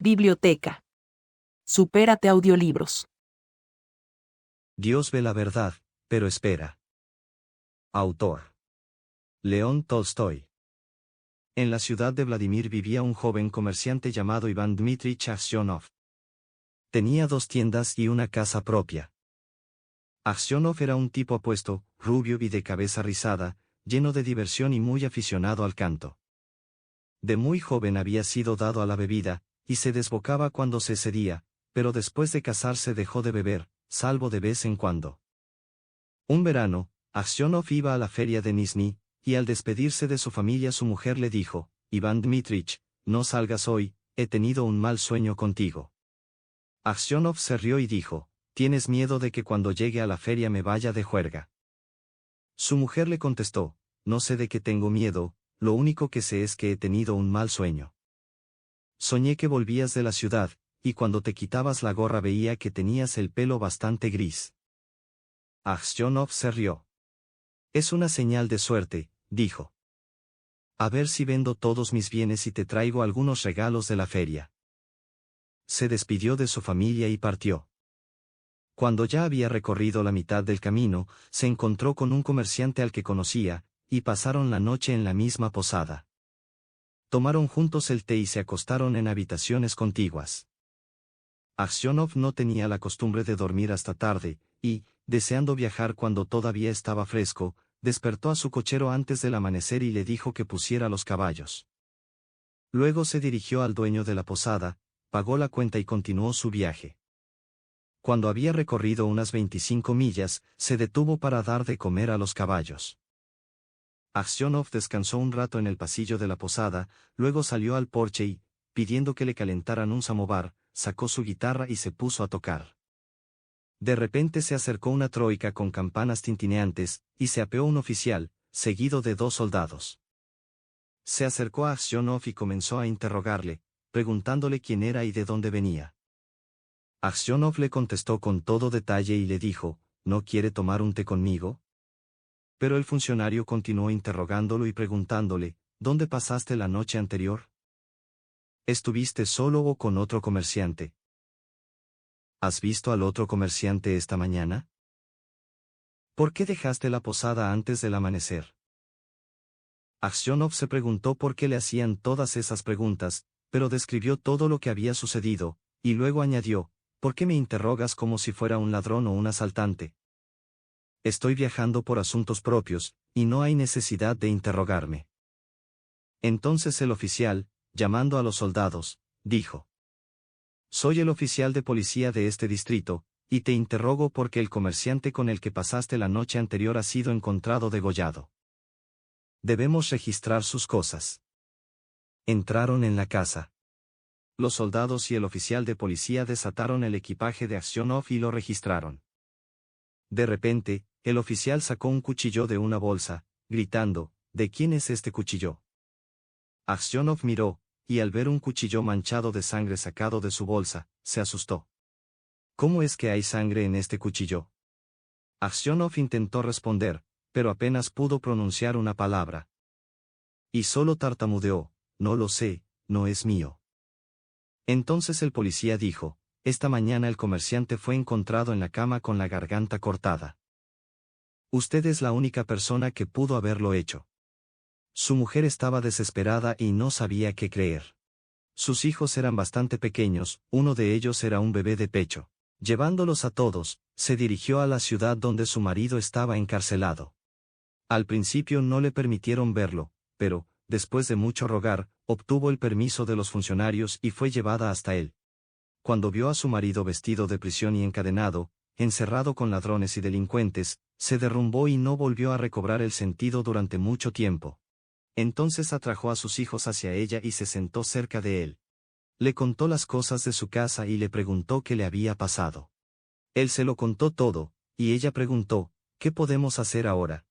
Biblioteca. Supérate audiolibros. Dios ve la verdad, pero espera. Autor: León Tolstoy. En la ciudad de Vladimir vivía un joven comerciante llamado Iván Dmitrich Aksionov. Tenía 2 tiendas y una casa propia. Aksionov era un tipo apuesto, rubio y de cabeza rizada, lleno de diversión y muy aficionado al canto. De muy joven había sido dado a la bebida, y se desbocaba cuando se excedía, pero después de casarse dejó de beber, salvo de vez en cuando. Un verano, Aksionov iba a la feria de Nizhny, y al despedirse de su familia su mujer le dijo: Iván Dmitrich, no salgas hoy, he tenido un mal sueño contigo. Aksionov se rió y dijo: ¿Tienes miedo de que cuando llegue a la feria me vaya de juerga? Su mujer le contestó: No sé de qué tengo miedo, lo único que sé es que he tenido un mal sueño. Soñé que volvías de la ciudad, y cuando te quitabas la gorra veía que tenías el pelo bastante gris. Aksionov se rió. Es una señal de suerte, dijo. A ver si vendo todos mis bienes y te traigo algunos regalos de la feria. Se despidió de su familia y partió. Cuando ya había recorrido la mitad del camino, se encontró con un comerciante al que conocía, y pasaron la noche en la misma posada. Tomaron juntos el té y se acostaron en habitaciones contiguas. Aksionov no tenía la costumbre de dormir hasta tarde, y, deseando viajar cuando todavía estaba fresco, despertó a su cochero antes del amanecer y le dijo que pusiera los caballos. Luego se dirigió al dueño de la posada, pagó la cuenta y continuó su viaje. Cuando había recorrido unas 25 millas, se detuvo para dar de comer a los caballos. Aksionov descansó un rato en el pasillo de la posada, luego salió al porche y, pidiendo que le calentaran un samovar, sacó su guitarra y se puso a tocar. De repente se acercó una troika con campanas tintineantes, y se apeó un oficial, seguido de 2 soldados. Se acercó a Aksionov y comenzó a interrogarle, preguntándole quién era y de dónde venía. Aksionov le contestó con todo detalle y le dijo: ¿No quiere tomar un té conmigo? Pero el funcionario continuó interrogándolo y preguntándole: ¿Dónde pasaste la noche anterior? ¿Estuviste solo o con otro comerciante? ¿Has visto al otro comerciante esta mañana? ¿Por qué dejaste la posada antes del amanecer? Aksionov se preguntó por qué le hacían todas esas preguntas, pero describió todo lo que había sucedido, y luego añadió: ¿Por qué me interrogas como si fuera un ladrón o un asaltante? Estoy viajando por asuntos propios, y no hay necesidad de interrogarme. Entonces el oficial, llamando a los soldados, dijo: Soy el oficial de policía de este distrito, y te interrogo porque el comerciante con el que pasaste la noche anterior ha sido encontrado degollado. Debemos registrar sus cosas. Entraron en la casa. Los soldados y el oficial de policía desataron el equipaje de Aksionov y lo registraron. De repente, el oficial sacó un cuchillo de una bolsa, gritando: ¿De quién es este cuchillo? Aksionov miró, y al ver un cuchillo manchado de sangre sacado de su bolsa, se asustó. ¿Cómo es que hay sangre en este cuchillo? Aksionov intentó responder, pero apenas pudo pronunciar una palabra. Y solo tartamudeó: no lo sé, no es mío. Entonces el policía dijo: esta mañana el comerciante fue encontrado en la cama con la garganta cortada. Usted es la única persona que pudo haberlo hecho. Su mujer estaba desesperada y no sabía qué creer. Sus hijos eran bastante pequeños, uno de ellos era un bebé de pecho. Llevándolos a todos, se dirigió a la ciudad donde su marido estaba encarcelado. Al principio no le permitieron verlo, pero, después de mucho rogar, obtuvo el permiso de los funcionarios y fue llevada hasta él. Cuando vio a su marido vestido de prisión y encadenado, encerrado con ladrones y delincuentes, se derrumbó y no volvió a recobrar el sentido durante mucho tiempo. Entonces atrajo a sus hijos hacia ella y se sentó cerca de él. Le contó las cosas de su casa y le preguntó qué le había pasado. Él se lo contó todo, y ella preguntó: ¿qué podemos hacer ahora?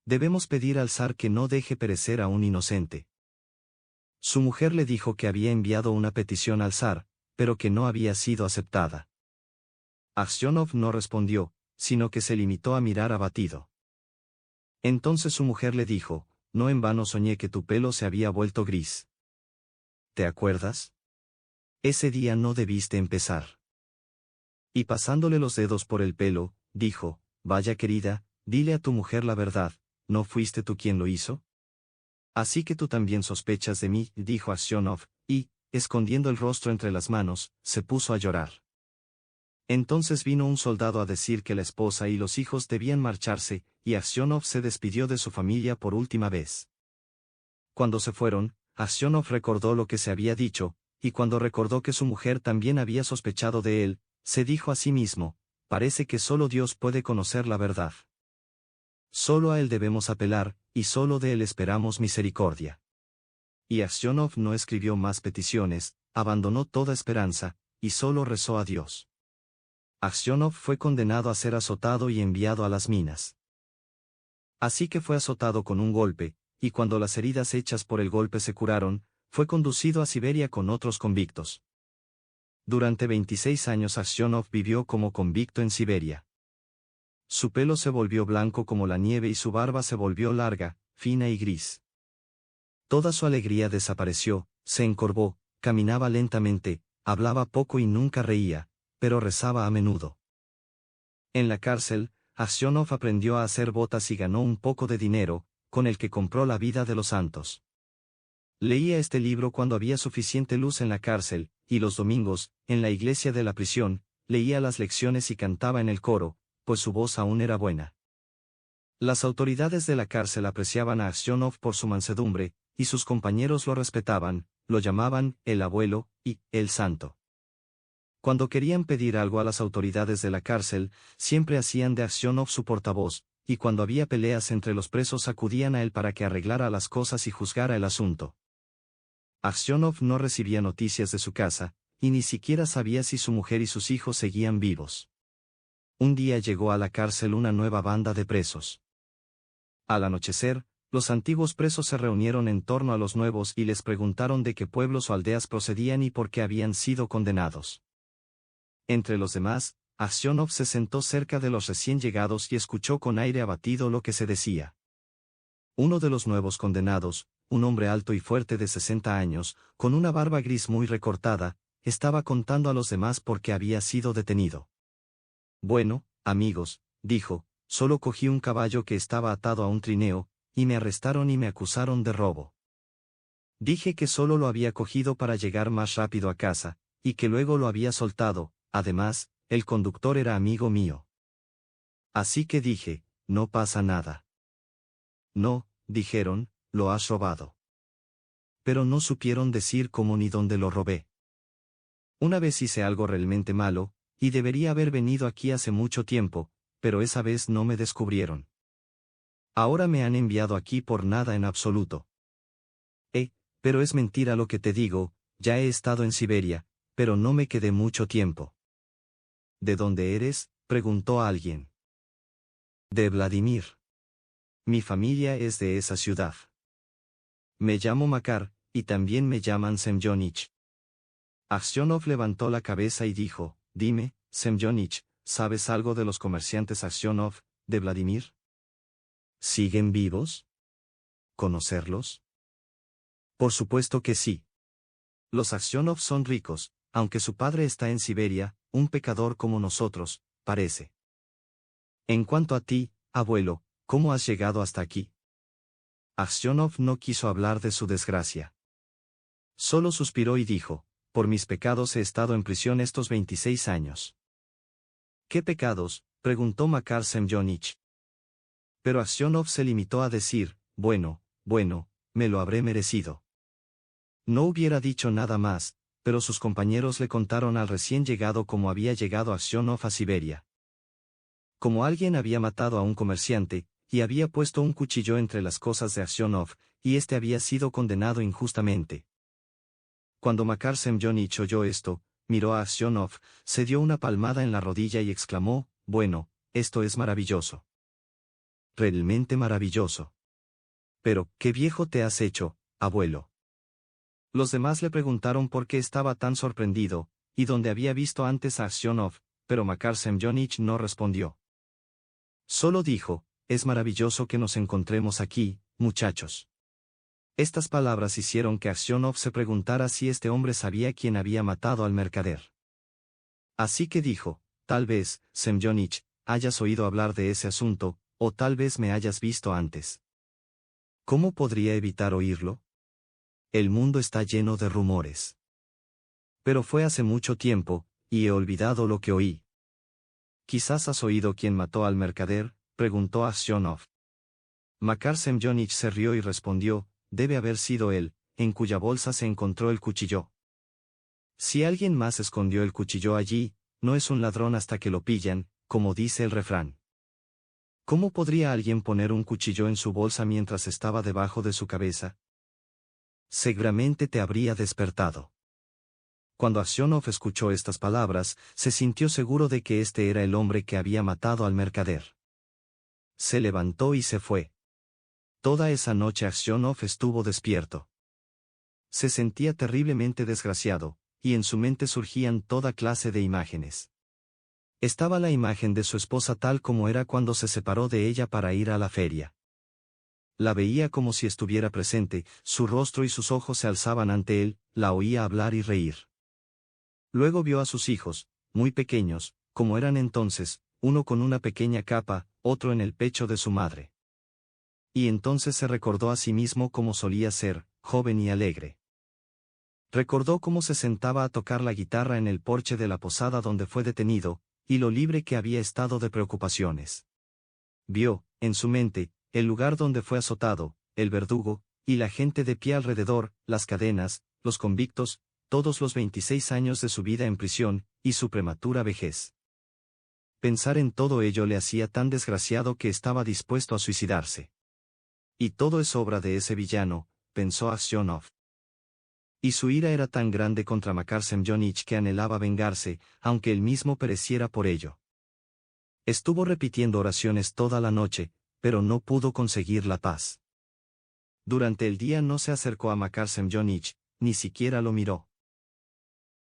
Debemos pedir al zar que no deje perecer a un inocente. Su mujer le dijo que había enviado una petición al zar, pero que no había sido aceptada. Aksionov no respondió, sino que se limitó a mirar abatido. Entonces su mujer le dijo: no en vano soñé que tu pelo se había vuelto gris. ¿Te acuerdas? Ese día no debiste empezar. Y pasándole los dedos por el pelo, dijo, vaya querida, dile a tu mujer la verdad, ¿no fuiste tú quien lo hizo? Así que tú también sospechas de mí, dijo Aksionov, y, escondiendo el rostro entre las manos, se puso a llorar. Entonces vino un soldado a decir que la esposa y los hijos debían marcharse, y Aksionov se despidió de su familia por última vez. Cuando se fueron, Aksionov recordó lo que se había dicho, y cuando recordó que su mujer también había sospechado de él, se dijo a sí mismo, parece que solo Dios puede conocer la verdad. Solo a él debemos apelar, y solo de él esperamos misericordia. Y Aksionov no escribió más peticiones, abandonó toda esperanza, y solo rezó a Dios. Aksionov fue condenado a ser azotado y enviado a las minas. Así que fue azotado con un golpe, y cuando las heridas hechas por el golpe se curaron, fue conducido a Siberia con otros convictos. Durante 26 años Aksionov vivió como convicto en Siberia. Su pelo se volvió blanco como la nieve y su barba se volvió larga, fina y gris. Toda su alegría desapareció, se encorvó, caminaba lentamente, hablaba poco y nunca reía, pero rezaba a menudo. En la cárcel, Aksionov aprendió a hacer botas y ganó un poco de dinero, con el que compró la vida de los santos. Leía este libro cuando había suficiente luz en la cárcel, y los domingos, en la iglesia de la prisión, leía las lecciones y cantaba en el coro, pues su voz aún era buena. Las autoridades de la cárcel apreciaban a Aksionov por su mansedumbre, y sus compañeros lo respetaban, lo llamaban el abuelo y el santo. Cuando querían pedir algo a las autoridades de la cárcel, siempre hacían de Aksionov su portavoz, y cuando había peleas entre los presos acudían a él para que arreglara las cosas y juzgara el asunto. Aksionov no recibía noticias de su casa, y ni siquiera sabía si su mujer y sus hijos seguían vivos. Un día llegó a la cárcel una nueva banda de presos. Al anochecer, los antiguos presos se reunieron en torno a los nuevos y les preguntaron de qué pueblos o aldeas procedían y por qué habían sido condenados. Entre los demás, Aksionov se sentó cerca de los recién llegados y escuchó con aire abatido lo que se decía. Uno de los nuevos condenados, un hombre alto y fuerte de 60 años, con una barba gris muy recortada, estaba contando a los demás por qué había sido detenido. Bueno, amigos, dijo, solo cogí un caballo que estaba atado a un trineo, y me arrestaron y me acusaron de robo. Dije que solo lo había cogido para llegar más rápido a casa, y que luego lo había soltado, además, el conductor era amigo mío. Así que dije, no pasa nada. No, dijeron, lo has robado. Pero no supieron decir cómo ni dónde lo robé. Una vez hice algo realmente malo, y debería haber venido aquí hace mucho tiempo, pero esa vez no me descubrieron. Ahora me han enviado aquí por nada en absoluto. Pero es mentira lo que te digo, ya he estado en Siberia, pero no me quedé mucho tiempo. ¿De dónde eres?, preguntó alguien. De Vladimir. Mi familia es de esa ciudad. Me llamo Makar, y también me llaman Semyonich. Aksionov levantó la cabeza y dijo, dime, Semyonich, ¿sabes algo de los comerciantes Aksionov, de Vladimir? ¿Siguen vivos? ¿Conocerlos? Por supuesto que sí. Los Aksionov son ricos, aunque su padre está en Siberia, un pecador como nosotros, parece. En cuanto a ti, abuelo, ¿cómo has llegado hasta aquí? Aksionov no quiso hablar de su desgracia. Solo suspiró y dijo, por mis pecados he estado en prisión estos 26 años. ¿Qué pecados?, preguntó Makar Semyonich. Pero Aksionov se limitó a decir, bueno, me lo habré merecido. No hubiera dicho nada más, pero sus compañeros le contaron al recién llegado cómo había llegado Aksionov a Siberia. Como alguien había matado a un comerciante, y había puesto un cuchillo entre las cosas de Aksionov, y este había sido condenado injustamente. Cuando Makar Semyonich oyó esto, miró a Aksionov, se dio una palmada en la rodilla y exclamó, bueno, esto es maravilloso. Realmente maravilloso. Pero, ¿qué viejo te has hecho, abuelo? Los demás le preguntaron por qué estaba tan sorprendido, y dónde había visto antes a Aksionov, pero Makar Semyonich no respondió. Solo dijo, es maravilloso que nos encontremos aquí, muchachos. Estas palabras hicieron que Aksionov se preguntara si este hombre sabía quién había matado al mercader. Así que dijo, tal vez, Semyonich, hayas oído hablar de ese asunto, o tal vez me hayas visto antes. ¿Cómo podría evitar oírlo? El mundo está lleno de rumores. Pero fue hace mucho tiempo, y he olvidado lo que oí. ¿Quizás has oído quién mató al mercader?, preguntó Aksionov. Makar Semyonich se rió y respondió, debe haber sido él, en cuya bolsa se encontró el cuchillo. Si alguien más escondió el cuchillo allí, no es un ladrón hasta que lo pillan, como dice el refrán. ¿Cómo podría alguien poner un cuchillo en su bolsa mientras estaba debajo de su cabeza? Seguramente te habría despertado. Cuando Aksionov escuchó estas palabras, se sintió seguro de que este era el hombre que había matado al mercader. Se levantó y se fue. Toda esa noche Aksionov estuvo despierto. Se sentía terriblemente desgraciado, y en su mente surgían toda clase de imágenes. Estaba la imagen de su esposa tal como era cuando se separó de ella para ir a la feria. La veía como si estuviera presente, su rostro y sus ojos se alzaban ante él, la oía hablar y reír. Luego vio a sus hijos, muy pequeños, como eran entonces, uno con una pequeña capa, otro en el pecho de su madre. Y entonces se recordó a sí mismo cómo solía ser, joven y alegre. Recordó cómo se sentaba a tocar la guitarra en el porche de la posada donde fue detenido, y lo libre que había estado de preocupaciones. Vio, en su mente, el lugar donde fue azotado, el verdugo, y la gente de pie alrededor, las cadenas, los convictos, todos los 26 años de su vida en prisión, y su prematura vejez. Pensar en todo ello le hacía tan desgraciado que estaba dispuesto a suicidarse. Y todo es obra de ese villano, pensó Aksionov. Y su ira era tan grande contra Makar Semyonich que anhelaba vengarse, aunque él mismo pereciera por ello. Estuvo repitiendo oraciones toda la noche, pero no pudo conseguir la paz. Durante el día no se acercó a Makar Semyonich, ni siquiera lo miró.